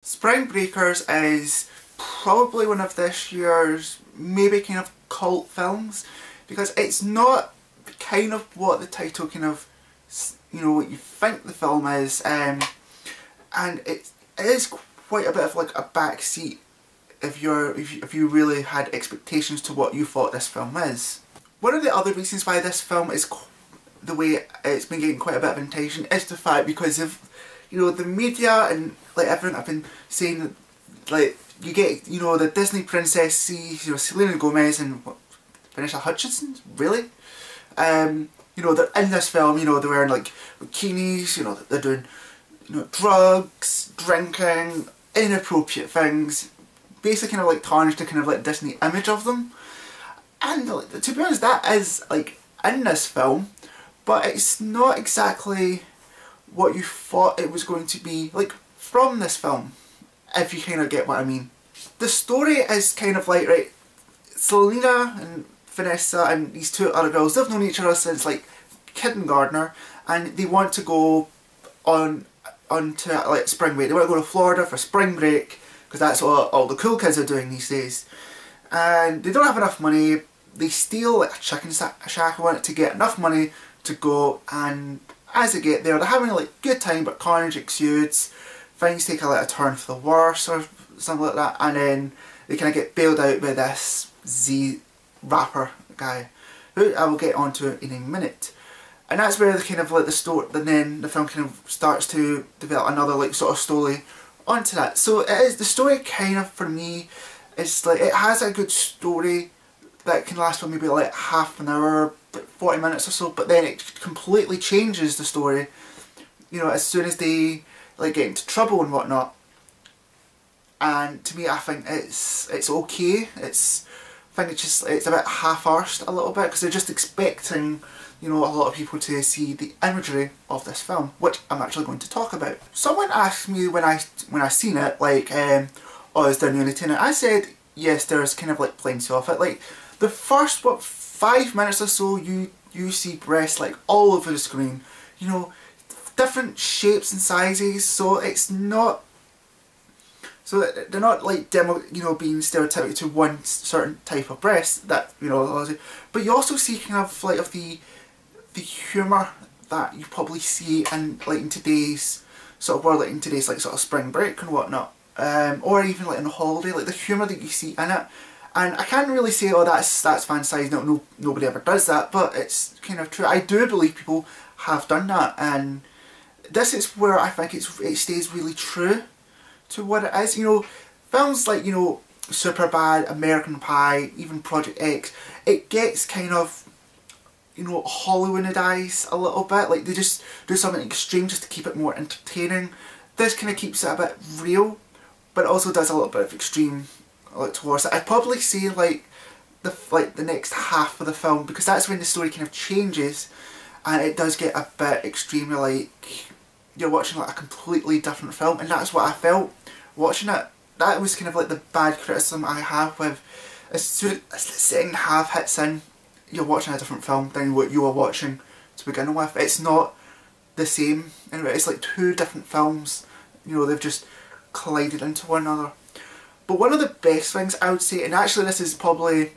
Spring Breakers is probably one of this year's maybe kind of cult films, because it's not kind of what the title kind of, what you think the film is, and it is quite a bit of like a backseat if you really had expectations to what you thought this film is. One of the other reasons why this film is the way it's been getting quite a bit of attention is the fact because of the media and like everyone have been saying, like, you get the Disney princesses, Selena Gomez and Vanessa Hudgens, really. They're in this film. They're wearing like bikinis. They're doing drugs, drinking, inappropriate things, basically kind of like tarnish the kind of like Disney image of them. And to be honest, that is like in this film, but it's not exactly what you thought it was going to be like from this film, if you kind of get what I mean. The story is kind of like, right, Selena and Vanessa and these two other girls, they've known each other since like kindergarten, and they want to go on to like spring break. They want to go to Florida for spring break because that's what all the cool kids are doing these days. And they don't have enough money. They steal like a chicken shack on it to get enough money to go, and as they get there, they're having a like good time, but carnage ensues. Things take a little turn for the worse or something like that, and then they kind of get bailed out by this Z rapper guy, who I will get onto in a minute. And that's where the kind of like the story, and then the film kind of starts to develop another like sort of story onto that. So it is, the story kind of for me, it's like it has a good story that can last for maybe like half an hour, 40 minutes or so, but then it completely changes the story, as soon as they like get into trouble and whatnot. And to me, I think it's okay. I think it's a bit half-arsed a little bit, because they're just expecting a lot of people to see the imagery of this film, which I'm actually going to talk about. Someone asked me when I seen it, like, oh, is there nudity in it? I said yes, there's kind of like plenty of it. Like the first 5 minutes or so, you see breasts like all over the screen, different shapes and sizes, so it's not, so they're not like being stereotypical to one certain type of breast that but you also see kind of like of the humour that you probably see in like in today's sort of world, like in today's like sort of spring break and whatnot, or even like on a holiday, like the humour that you see in it. And I can't really say, oh, that's fantasized. No, nobody ever does that, but it's kind of true. I do believe people have done that, and this is where I think it stays really true to what it is. Films like Superbad, American Pie, even Project X, it gets kind of Hollywoodized a little bit. Like they just do something extreme just to keep it more entertaining. This kind of keeps it a bit real, but it also does a little bit of extreme towards it. I'd probably say like the next half of the film, because that's when the story kind of changes and it does get a bit extreme. Like you're watching like a completely different film, and that's what I felt watching it. That was kind of like the bad criticism I have with, as soon as the second half hits in, you're watching a different film than what you were watching to begin with. It's not the same, and it's like two different films. They've just collided into one another. But one of the best things I would say, and actually this is probably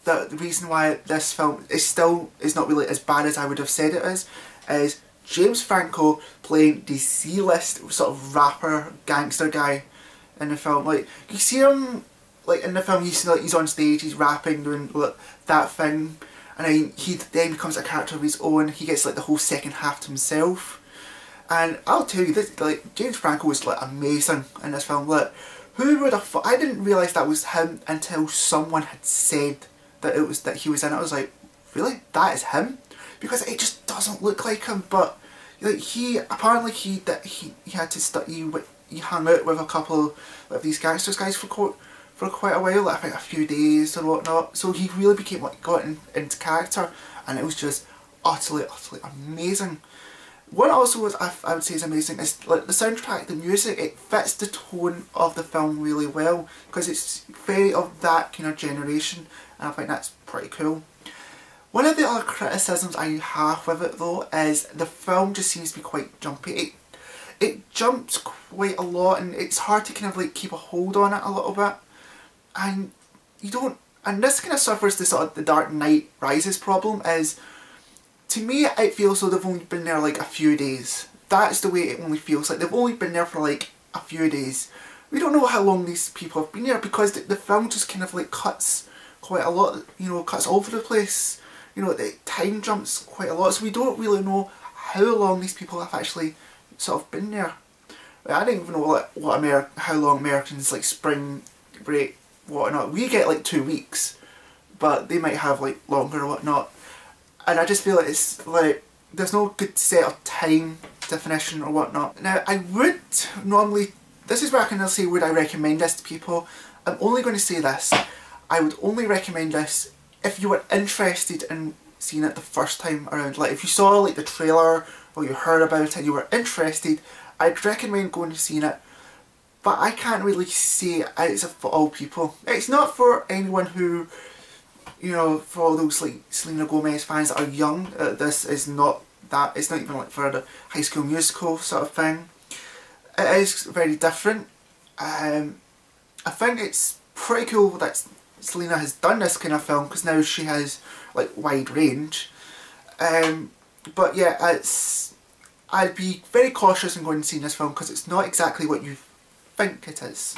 the reason why this film is not really as bad as I would have said it is James Franco playing the C-list sort of rapper gangster guy in the film. Like you see him like in the film, you see like he's on stage, he's rapping, doing like, that thing, and then he then becomes a character of his own. He gets like the whole second half to himself, and I'll tell you this, like James Franco was like amazing in this film. Like, who would have thought? I didn't realise that was him until someone had said that he was in it. I was like, really? That is him? Because it just doesn't look like him. But like he had to he hung out with a couple of these gangsters guys for quite a while, like I think a few days or whatnot. So he really became like got into character, and it was just utterly amazing. What also was I would say is amazing is like the soundtrack, the music. It fits the tone of the film really well, because it's very of that kind of generation, and I think that's pretty cool. One of the other criticisms I have with it though is the film just seems to be quite jumpy. it jumps quite a lot and it's hard to kind of like keep a hold on it a little bit, and you don't, and this kind of suffers the sort of the Dark Knight Rises problem. Is, to me it feels like they've only been there like a few days. That's the way it only feels like. They've only been there for like a few days. We don't know how long these people have been there because the film just kind of like cuts quite a lot, you know, cuts all over the place. You know, the time jumps quite a lot, so we don't really know how long these people have actually sort of been there. I don't even know how long Americans like spring break, whatnot. We get like 2 weeks, but they might have like longer or whatnot. And I just feel like it's like there's no good set of time definition or whatnot. Now I would normally, this is where I can say would I recommend this to people. I'm only going to say this. I would only recommend this if you were interested in seeing it the first time around. Like if you saw like the trailer or you heard about it and you were interested, I'd recommend going and seeing it. But I can't really say it's for all people. It's not for anyone who, you know, for all those like Selena Gomez fans that are young. This is not that. It's not even like for the High School Musical sort of thing. It is very different. I think it's pretty cool that Selena has done this kind of film because now she has like wide range. But yeah, I'd be very cautious in going and seeing this film because it's not exactly what you think it is.